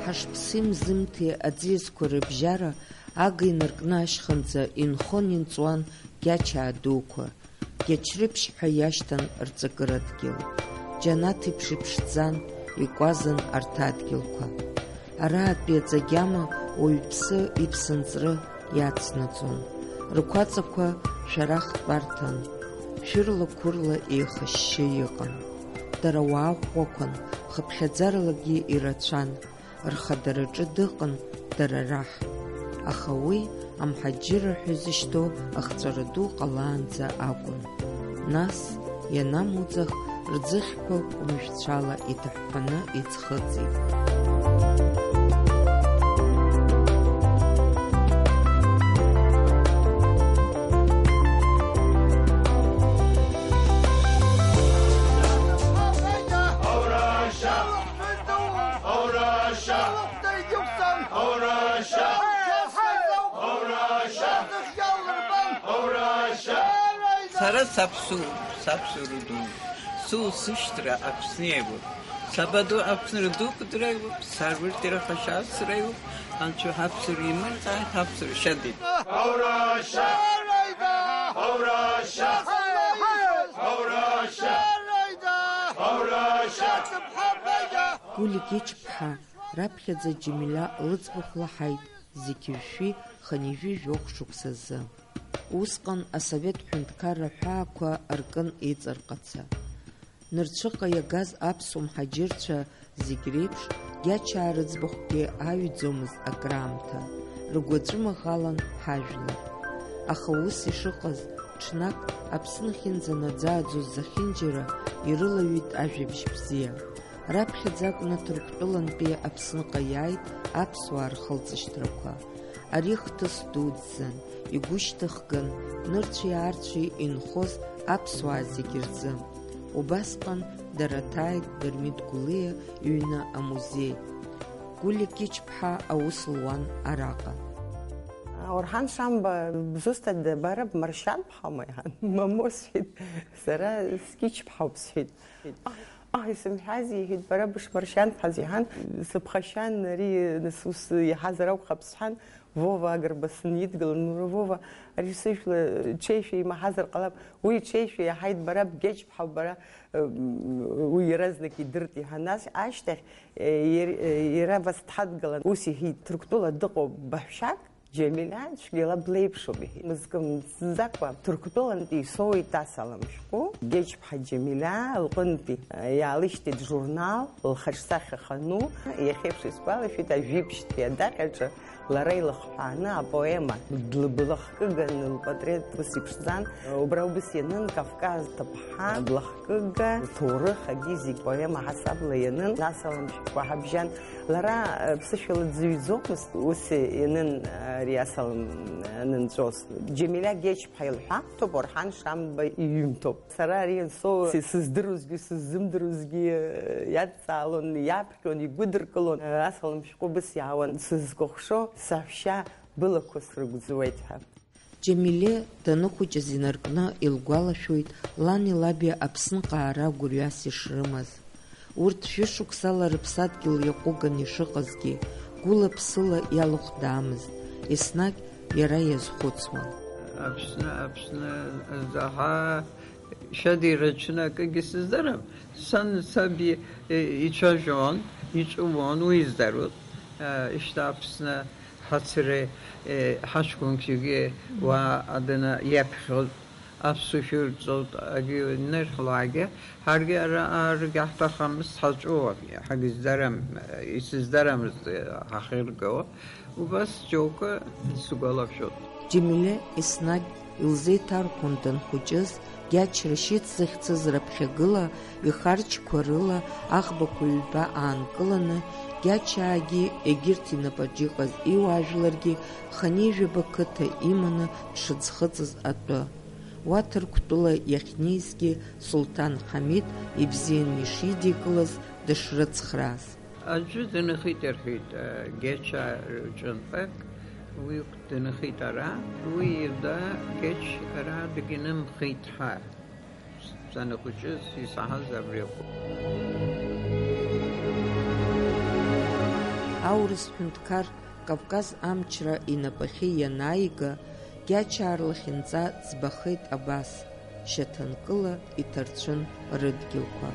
ҳашԥси мзымҭеи аӡиасқәа рыбжьара ага инаркны ашьханӡа инхон-инҵуан Гьачаа дуқәа, Гьачрыԥшь ҳәа иашьҭан рҵакырадгьыл. Џьанаҭ еиԥш иԥшӡан, икәазан арҭ адгьылқәа. Араатәи аҵагьама уаҩԥсы иԥсынҵры иацнаҵон. Рқәаҵақәа шәарах тәарҭан, шәырла-қәырла еихашьшьы иҟан. Дара уаа ӷәӷәақәан, хыԥхьаӡаралагьы ирацәан, рхадараҿы дыҟан дара раҳ. Аха уи амҳаџьырра ҳәа изышьҭоу ахҵәара ду ҟалаанӡа акәын. Нас, ианамуӡах, рӡыхьқәа ҟәымшәцәала иҭаҳәҳәаны иӡхыҵит. Сара саԥсуруду, сушьҭра аԥсниеиуп, сабаду аԥснырду кәдраиуп, сарвыртира хашасраиуп, анцәа ҳаԥсура имырҵааит, ҳаԥсура шьадит. Гулик иҷ-ԥҳа раԥхьаӡа Џьемиля лыӡбахә лаҳаит зегьы жәшәи ханижәи жәохә шықәсазы. Усҟан асовет ҳәынҭқарра ҳәаақәа аркын иҵарҟаца. Нырцәыҟа иагаз аԥсуа мҳаџьырцәа зегь реиԥш Гьачаа рыӡбахәгьы аҩӡомызт акраамҭа, ргәаҵәы маӷалан ҳажәлар. Аха ус ишыҟаз, ҽнак Аԥсныхь инӡанаӡааӡоз зехьынџьара ирылаҩит ажәабжь бзиа. Раԥхьаӡа акәны Ҭырқәтәылантәи Аԥсныҟа иааит аԥсуаа рхылҵышьҭрақәа. Ари хҭыс дуӡӡан, игәышьҭыхган, нырцәи аарцәи инхоз аԥсуаа зегь рзы. Убасҟан дараҭааит Дырмит Гәлиа иҩны амузеи. Гулик иҷ-ԥҳа аус луан араҟа. Орҳан Шамба бзусҭада бара бмаршьан-ԥҳама иҳан, мамоу сҳәеит, сара сиҷ-ԥҳа ауп сҳәеит. Исымҳәази иҳәеит, бара бышмаршьан-ԥҳаз иҳан, сыԥхашьан, ари ус иаҳазар акәхап сҳәан, Вова Агрбасын идгылан, Вова, ари сыжәла ҽеишәа имаҳазар ҟалап, уи ҽеишәа иаҳаит, бара бгьеҷ-ԥҳа, бара уи иаразнак идырт иҳан. Нас ашьҭахь иара бас дҳадгылан, ус иҳәеит, Ҭырқәтәыла дыҟоуп баҳәшьак, Џьемиля цәгьала блеиԥшуп иҳәеит. Мызкы мҵӡакәа Ҭырқәтәылантәи исоуит асалам шәҟәы, Гьеҷ-ԥҳа Џьемиля лҟынтәи иаалышьҭит журнал, лхаҿсахьа хану, иахьеиԥш исгәалашәеит ажәибжьтәи адаҟьаҿы лара илыхҳәааны апоема длыбылахкыган, лпатреҭ ус иԥшӡан, убра убас ианын Кавказ ҭыԥҳа блахкыга, лҭоурых-агьи зегь поема ҳасабла ианын, асалам шәҟәқәа ҳабжьан. Лара ԥсышәала дзыҩӡомызт, ус ианын ари асалам анынҵәоз. Џьемиля Гьеҷ-ԥҳа илҳәамҭоуп, Орҳан Шамба иҩымҭоуп. Сара ари ансоу сыздыруазгьы сыззымдыруазгьы иадҵаалон, иаԥхьон, игәыдыркылон, асалам шәҟәы убас иаауан, сызкәыхшо саҳәшьа былақәа срыгәӡуеит ҳәа. Џьемиле даныхәыҷыз инаркны илгәалашәоит лани лаби Аԥсныҟа аара гәырҩас ишрымаз. Урҭ шәышықәсала рыԥсадгьыл иаҟәыган ишыҟазгьы, гәыла-ԥсыла иалыхәдаамызт, еснагь иара иазхәыцуан. Аԥсны заҳа шьадираҽны акгьы сыздырам. Сан саби ицәажәон, иҵәуон, уи издарут. Ишьҭа Аԥсны ҳацреи ҳаҷкәынцәагьы уа адына иаԥхьоз аԥсуа шәырҵоит агьнырхлаагьы, ҳаргьы арагьы ҳҭахамызт ҳаҵәуон, ҳагьиздарам, исыздарамызт ҳахьырго, убас џьоукы сгәалашәоит. Џьемиле еснагь илзеиҭарҳәон данхәыҷыз, Гьач Рашьыҭ захьцыз раԥхьагыла, ихарџьқәа рыла аӷбақәа ҩба аанкыланы, Гьачаагьы егьырҭ инапаҿы иҟаз иуаажәларгьы Ханижәаба қыҭа иманы дшыӡхыҵыз атәы. Уа Ҭырқәтәыла иахьнеизгьы Сулҭан Ҳамид ибзианы ишидикылаз дышрыцхрааз. Аӡәы дынхеит рҳәеит, Гьачаа рҿынтәак, уи дынхеит ара, уи ида Гьач ара дагьнымхеит ҳәа. Санахәыҷыз исаҳаз абри акәын. аурыс ҳәынҭқар Кавказ амчра инапахьы ианааига, Гьачаа рлахьынҵа ӡбахеит абас, шьаҭанкыла иҭарцәын рыдгьылқәа.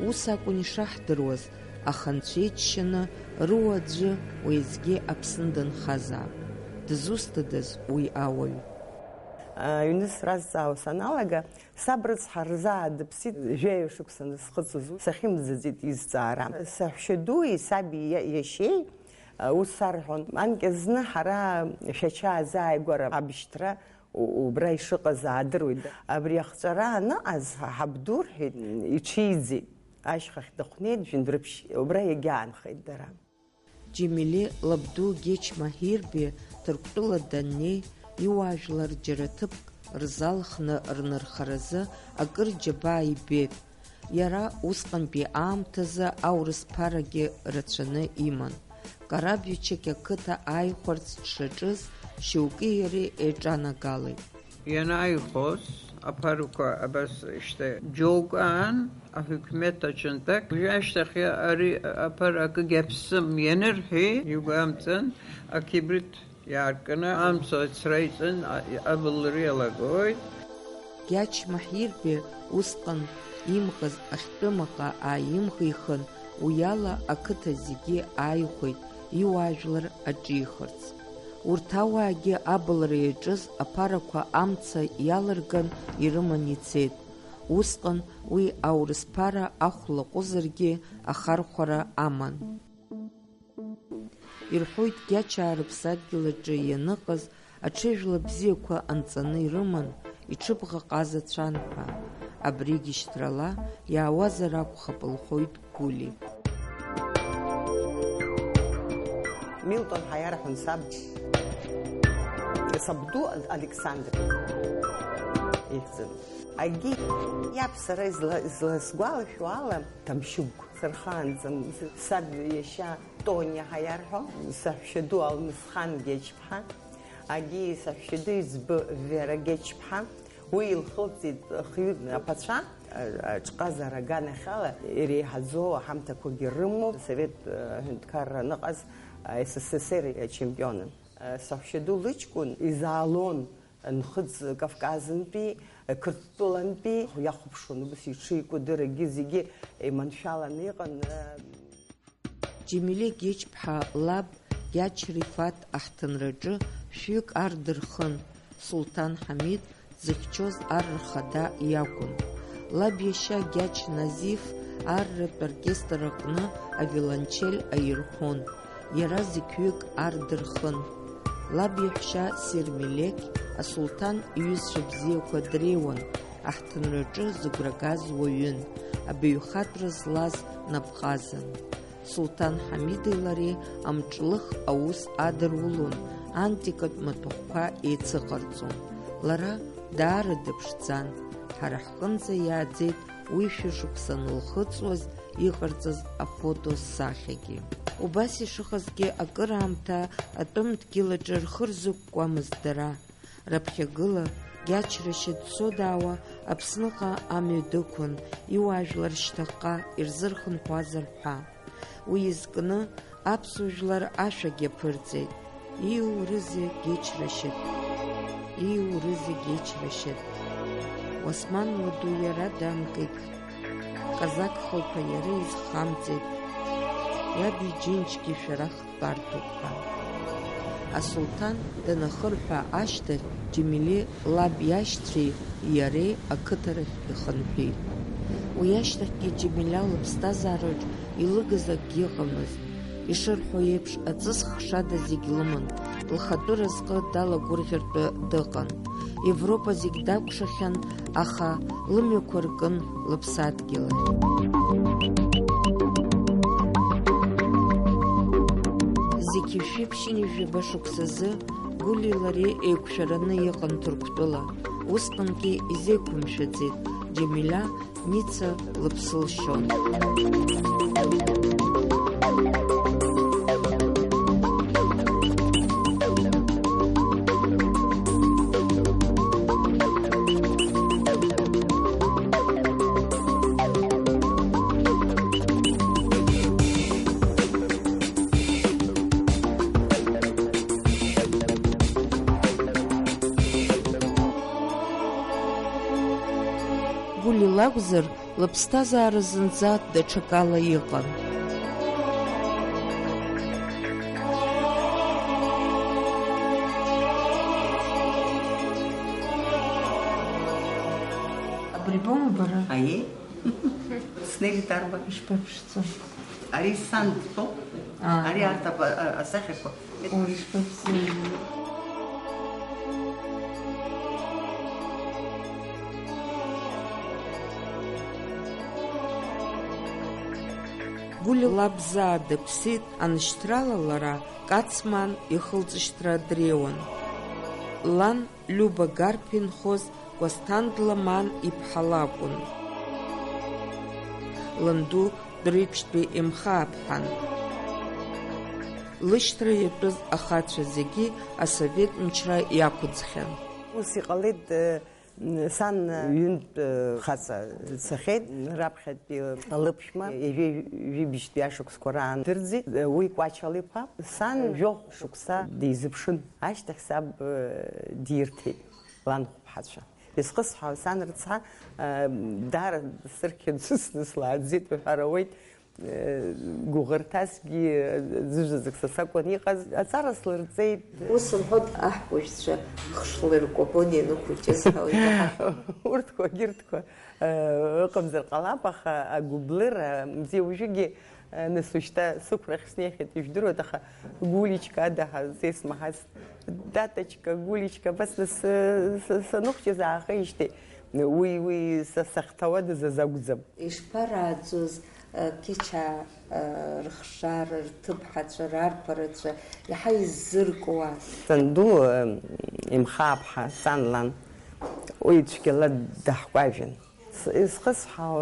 Ус акәын ишаҳдыруаз, аха Анцәа иџьшьаны Рыуа аӡәы уеизгьы Аԥсны дынхазаап. Дызусҭадаз уи ауаҩ? Аҩны сразҵаауа саналага, саб рыцҳа рзаадыԥсит жәаҩа шықәсаны схыҵыз, сахьымӡаӡеит изҵаара. Саҳәшьа дуи саби иашьеи ус сарҳәон, анкьа зны ҳара шәачаа зааигәара абшьҭра убра ишыҟаз аадыруеит. Абри ахҵәара аныҟаз ҳабду рҳәеит, иҽиӡеит. Ашьхахь дыхәнеит, Жәындәрыԥшь убра иагьаанхеит дара. Џьемиле лабду Гьеч Маҳирбеи Ҭырқәтәыла даннеи, иуаажәлар џьара ҭыԥк рзалхны рнырхаразы акыр џьабаа ибеит. Иара усҟантәи аамҭазы аурыс ԥарагьы рацәаны иман. Карабҩычак ақыҭа ааихәарц дшаҿыз шьоукы иареи еиҿанагалеит. Ианааихоз аԥарақәа абас џьоук аан, аҳәқьмет аҿынтәак, ашьҭахь ари аԥара акгьы аԥсым ианырҳәи, игәамҵын, акибрид иааркны амца ацра иҵан абылра иалагоит. Гьач Маҳирбеи усҟан имҟаз ахьтәымаҟа ааимхихын, уи ала ақыҭа зегьы ааихәеит иуаажәлар аҿихырц. Урҭ ауаагьы абылра иаҿыз аԥарақәа амца иалырган ирыман ицеит. Усҟан уи аурыс ԥара ахәлаҟәызаргьы ахархәара аман. Ирҳәоит, Гьачаа рыԥсадгьыл аҿы ианыҟаз аҽыжәла бзиақәа анҵаны ирыман, иҽыбӷаҟазацәан ҳәа. Абригьы шьҭрала иаауазар акәхап, лҳәоит Гәли. Милтон ҳаиарҳәон саб. Сабду Александр ихьӡын. Агьи иаб сара изласгәалашәо ала Ҭамшьыгә сырхаанӡам. Саб иашьа Тониа ҳаиарҳәо, саҳәшьа ду Алмысхан Гьеч-ԥҳа, агьи саҳәшьа ду иӡбы Вера Гьеч-ԥҳа, уи илхылҵит хҩык аԥацәа аҿҟазара аганахьала иреиҳаӡоу аҳамҭақәагьы рымоуп. Совет ҳәынҭқарра аныҟаз СССР ачемпионын. Саҳәшьа ду лыҷкәын изаалон Нхыҵ Кавказынтәи, Қырҭтәылантәи иахәаԥшуан, убас иҽы икәадырагьы зегьы еиманшәаланы иҟан. Џьемиле Гьеч-ԥҳа лаб Гьач Рифат аҳҭынраҿы шәҩык ар дырхын, Сулҭан Ҳамид дзыхьчоз ар рхада иакәын. Лаб иашьа Гьач Назиф арратә оркестр аҟны авиолончель аирҳәон, иара зықьҩык ар дырхын. Лаб иаҳәшьа Сермелеқь асулҭан иҩызцәа бзиақәа дреиуан, аҳҭынраҿы зыгәра газ уаҩын, абаҩхатәра злаз напҟазан. Сулҭан Ҳамидеи лареи амҿлых аус адырулон, антикатә маҭәахәқәа еицыҟарҵон. Лара даара дыԥшӡан. Ҳара ҳҟынӡа иааӡеит уи шәышықәса анылхыҵуаз иҟарҵаз афотосахьагьы. Убас ишыҟазгьы акыраамҭа атәым дгьылаҿы рхы рзықәкуамызт дара. Раԥхьагыла Гьач Рашьыд дцо-даауа Аԥсныҟа амҩа дықәын, иуаажәлар шьҭахьҟа ирзырхынҳәуазар ҳәа. Уи изкны аԥсуа жәлар ашәагьы аԥырҵеит. Ииурызеи Гьеч Рашьыд, ииурызеи Гьеч Рашьыд. Осман уаду иара дамгеит, Казак хылԥа иара изхамҵеит, иаб иџьынџьгьы шәарах дтәартуп ҳәа. Асулҭан данахырҳәа ашьҭахь Џьемиле лаб иашьцәеи иареи ақыҭарахь ихынҳәит. Уи ашьҭахьгьы Џьемиля лыԥсҭазаараҿ илыгыз акгьы ыҟамызт. Ишырҳәо еиԥш, аҵыс хшада зегь лыман, лхатәы разҟы далагәырӷьартәы дыҟан. Европа зегь дакәшахьан, аха лымҩақәа ркын лыԥсадгьыл ахь. Зегьы шәиԥшьынижәаба шықәсазы Гәлии лареи еиқәшәараны иҟан Ҭырқәтәыла. Усҟангьы изеиқәымшәаӡеит, Џьемиля Ница лыԥсы лшьон. ракәзар, лыԥсҭазаара зынӡа даҽакала иҟан. Абри боума бара? Аи? Снеги дарба. Ишԥаԥшӡо? Ари сан дтәоуп. Ари арҭ асахьақәа. Ишԥабзиоу. Гәли лабзаа дыԥсит, аншьҭрала лара Кацман ихылҵышьҭра дреиуан. Лан Люба Гарԥинхоз Кәасҭан Ламан иԥҳа лакәын. Ланду Дреиԥшьтәи Емхааԥҳан. Лышьҭра иатәыз ахацәа зегьы асовет мчра иақәыӡхьан. Ус иҟалеит сан ҩынтә хаҵа цахьеит, раԥхьатәи лыԥшәма ҩажәибжьтәи ашықәсқәа раан дырӡит, уи Кәачал-иԥа. Сан жәохә шықәса дизыԥшын, ашьҭахь саб дирҭеит ланхәԥҳацәа. Исхысҳәаа сан рыцҳа даара сырқьыӡысны слааӡеит уҳәар ауеит. Гәыӷырҭасгьы зыжәзык са сакәын иҟаз, аҵара слырҵеит. Ус лҳәоит аҳкәажәцәа хшлыркәабон ианхәыҷыз ҳәа. Урҭқәа, егьырҭқәа ыҟамзар ҟалап, аха агәыблыра мзиа уажәыгьы нас уажәшьҭа сықәрахь снеихьеит ижәдыруеит, аха Гәличка адаҳа сеисмаҳаз, Татачка, Гәличка, бас нас саныхәҷыз аахижьҭеи уи сахьҭауадаз азакәӡам. Ишԥарааӡоз Кьычаа рыхшара, рҭыԥҳацәа, рарԥарацәа иаҳа иззыркуа. Санду Емхааԥҳа, сан лан, уи цәгьала даҳгәажәын. Исхысҳәаау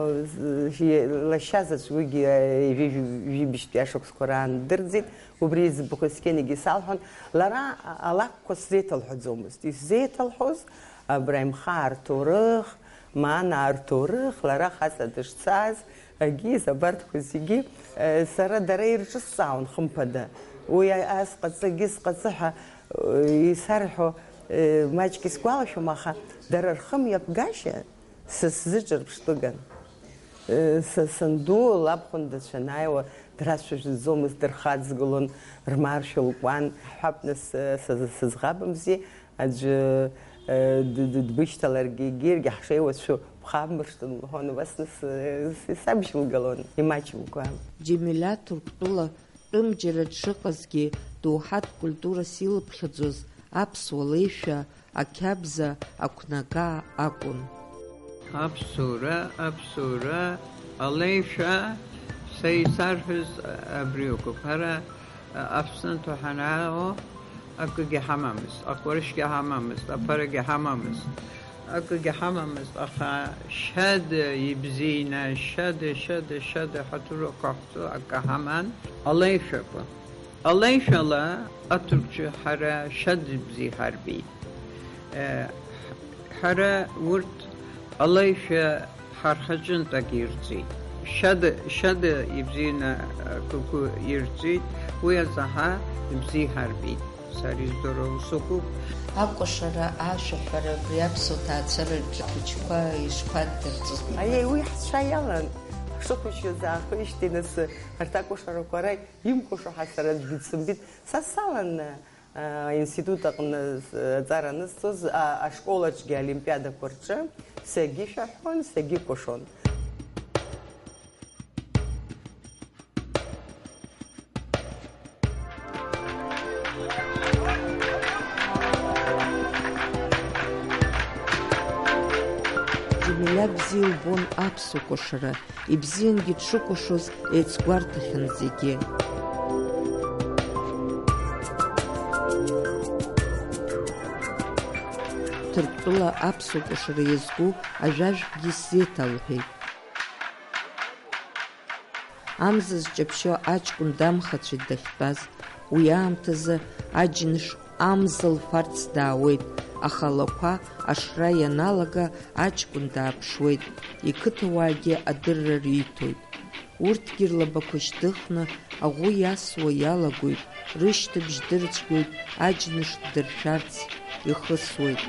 лашьа заҵә уигьы ижәибжьтәи ашықәсқәа раан дырӡит, убри иӡбахә есқьынагьы салҳәон. Лара алакәқәа сзеиҭалҳәаӡомызт. Исзеиҭалҳәоз абра Емхаа рҭоурых, Маанаа рҭоурых, лара хаҵа дышцаз, агьиз абарҭқәа зегьы сара дара ирҿысҵаауан хымԥада. Уи ас ҟаҵы, агьыз ҟаҵы ҳәа исарҳәо маҷк исгәалашәом, аха дара рхымҩаԥгашьа са сзыҿырԥштәыган. Санду лабхәында дшанааиуа драцәажәаӡомызт, дырхаҵгылон, рмаршәа лкуан. Ҳҳәап, сызӷабымзи, аӡәы дбышьҭаларгьы егьиргьы ҳшеиуацәоу бхабмыршҭын лҳәон, убас нас исабжьылгалон, имаҷымкәа. Џьемиля Ҭырқәтәыла тәымџьара дшыҟазгьы доуҳатә культурас илыԥхьаӡоз аԥсуа леишәа, ақьабза, ақәнагаа акәын. Аԥсура, алеишәа сеисарҳәыз абри ауп. Ҳара Аԥснынтә ҳанааго акгьы ҳамамызт, аҟәарышгьы ҳамамызт, аԥарагьы ҳамамызт, акгьы ҳамамызт, аха шьада ибзианы, шьада ҳаҭурақәа ҳәа акы ҳаман алеишәақәа. Алеишәала аҭырқәцәа ҳара шьада ибзиа ҳарбеит. Ҳара урҭ алеишәа ҳархаҿынтәак ирҵеит. Шьада ибзианы акәыкәы ирҵеит, уи азаҳа ибзиа ҳарбеит. Сариздора усуқуп. Акәашара, ашәаҳәара, абри аԥсуа ҭаацәараҿы ахәыҷқәа ишԥадырҵоз? Уи ҳцәа иалан, ҳшыхәыҷыз аахижьҭеи, нас арҭ акәашарақәа ара имкәашо ҳәа сара аӡәгьы дсымбеит. Са салан аинститут аҟны аҵара анысҵоз, ашколаҿгьы аолимпиадақәа рҿы сагьышәаҳәон, сагьыкәашон. Џьемиля бзиа лбон аԥсуа кәашара, ибзиангьы дшыкәашоз еицгәарҭахьан зегьы. Ҭырқәтәыла аԥсуа кәашара иазку ажәажәкгьы сзеиҭалҳәеит. Амза зҷаԥшьо аҷкәын дамхацәеит дахьтәаз, уи аамҭазы аџьныш амза лфарц даауеит, аха алақәа ашра ианалага аҷкәын дааԥшуеит, иқыҭауаагьы адырра риҭоит. Урҭгьы рлабақәа шьҭыхны аӷәы иасуа иалагоит, рышьҭыбжь дырцәгьоит, аџьныш ддыршәарц ихысуеит.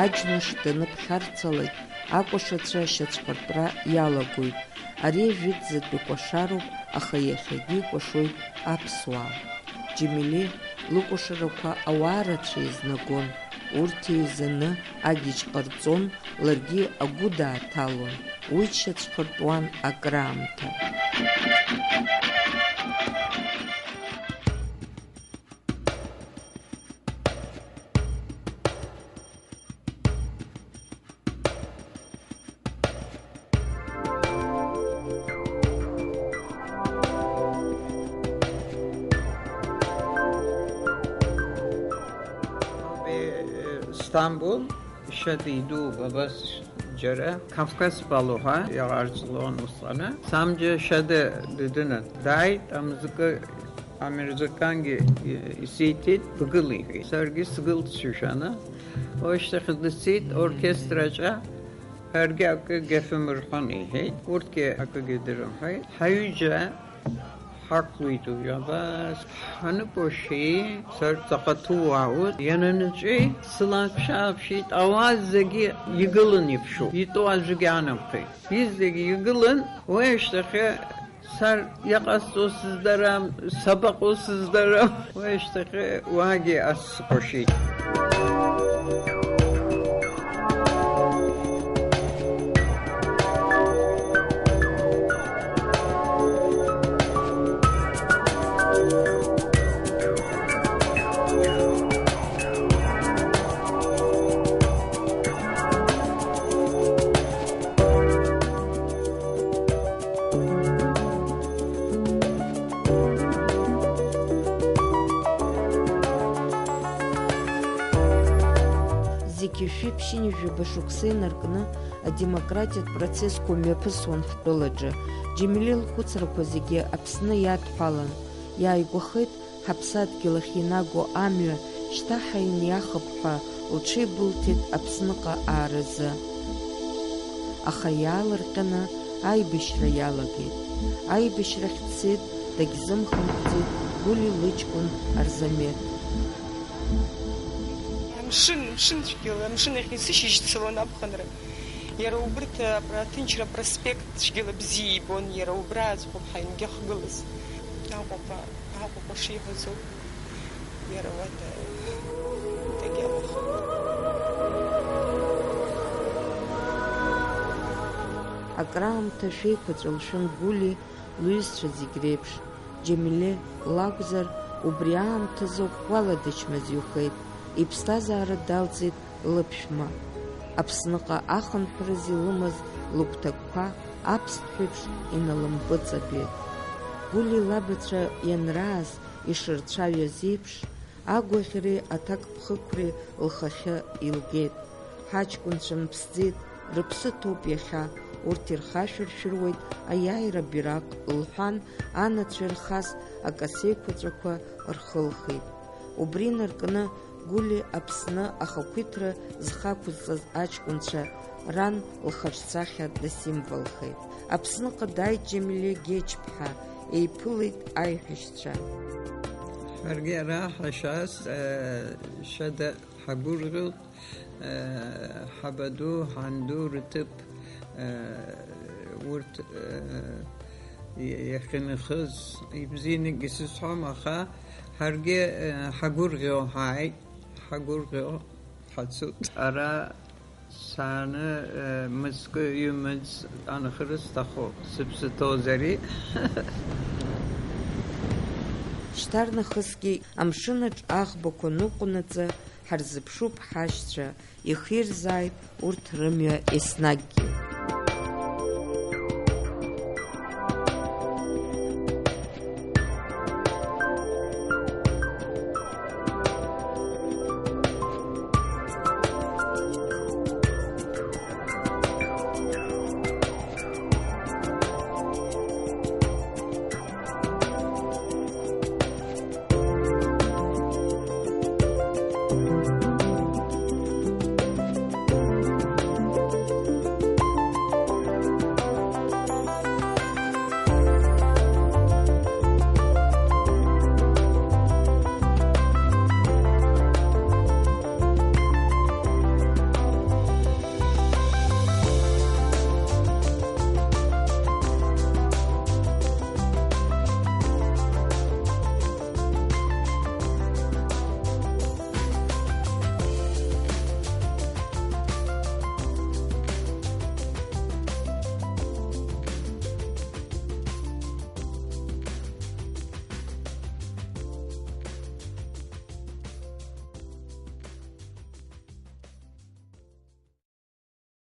аџьныш даныԥхьарцалак, акәашацәа шьацәхыртәра иалагоит. Ари ажәытәӡатәи кәашароуп, аха иахьагьы икәашоит аԥсуаа. Џьемиле лыкәашарақәа ауаа рацәа изнагон. Урҭ еизаны агьежь ҟарҵон, ларгьы агәы дааҭалон. Уи дшьацәхыртәуан акраамҭа. Ստամբուլ շատիդու բաբաս ջերը Կավկաս բալոհա եղարցլոն ուսանը սամջը շատը դդնը դայ ամզկը ամերիկանգի սիթիտ բգլի սարգի սգլտ շուշանը ոშտը խդսիտ օրկեստրաճա հարգակը գեֆմրխանի հետ ուրտկե ակգեդրում հայյուջա Haklıydı ya bas. Hani bu şeyi sarıtakatı vahut. Yanınıcı sılakşapşit avazdaki yıgılın yapşu. Yito azıcık anamkı. Bizdeki yıgılın o işte sar yakas o sizlere sabak o sizlere o işte vagi as koşi. Шәиԥшьыни жәабашықәса инаркны адемократиатә процессқәа мҩаԥысуан ҳтәылаҿы. Џьемиле лхәыцрақәа зегьы Аԥсны иадҳәалан. Иааигәахеит ҳаԥсадгьыл ахь инаго амҩа шьҭа ҳаиниахып ҳәа лҽеибылҭеит Аԥсныҟа ааразы. Аха иаалырҟьаны аибашьра иалагеит. Аибашьрахь дцеит, дагьзымхынҳәӡеит Гәли лыҷкәын Арзамеҭ. Мшын ихисышьҭцалон аԥхынра. Иара убырҭ аҭынчра проспект шьгьала бзиа ибон, иара убра аӡбоуп ҳаимгьахгылаз. Аҟәаҟа шиҳәазоуп. Иара уада дагьалахоит. Акраамҭа шәеиқәаҵәа лшәын Гәли лҩызцәа зегь реиԥш. Џьемиле лакәзар убри аамҭазоуп уала дычмазаҩхеит. Иԥсҭазаара далҵит лыԥшәма. Аԥсныҟа ахынҳәраз илымаз лыгәҭакқәа аԥсҭҳәеиԥш иналымпыҵабеит. Гәли лабацәа ианрааз ишырцәаҩаз еиԥш, агәаӷьреи аҭакԥхықәреи лхахьы илгеит. Ҳаҷкәынцәа мԥсӡеит, рыԥсы ҭоуп иахьа, урҭ ирхашәыршәыруеит аиааира бираҟ лҳәан, анацәа ирхаз акасеиқәаҵәақәа рхылхит. Убри наркны Гәли Аԥсны ахақәиҭра зхақәызҵаз аҷкәынцәа ран лхаҿсахьа дасимволхеит. Аԥсныҟа дааит Џьемиле Геч-ԥҳа, еиԥылеит аиҳәашьцәа. Ҳаргьы ара ҳашьас шьада ҳагәырӷьоит, ҳабаду, ҳанду рҭыԥ урҭ иахьынхыз ибзианы сызҳәом, аха ҳаргьы ҳагәырӷьо ҳааит. Hagurgo hatsut ara sana mızkı yumuz anıxırız taxo sıpsı tozeri. Шьҭарнахысгьы амшынаҿ аӷбақәа ныҟәнаҵы ҳарзыԥшуп ҳашьцәа, ихирзааит урҭ рымҩа еснагьгьы.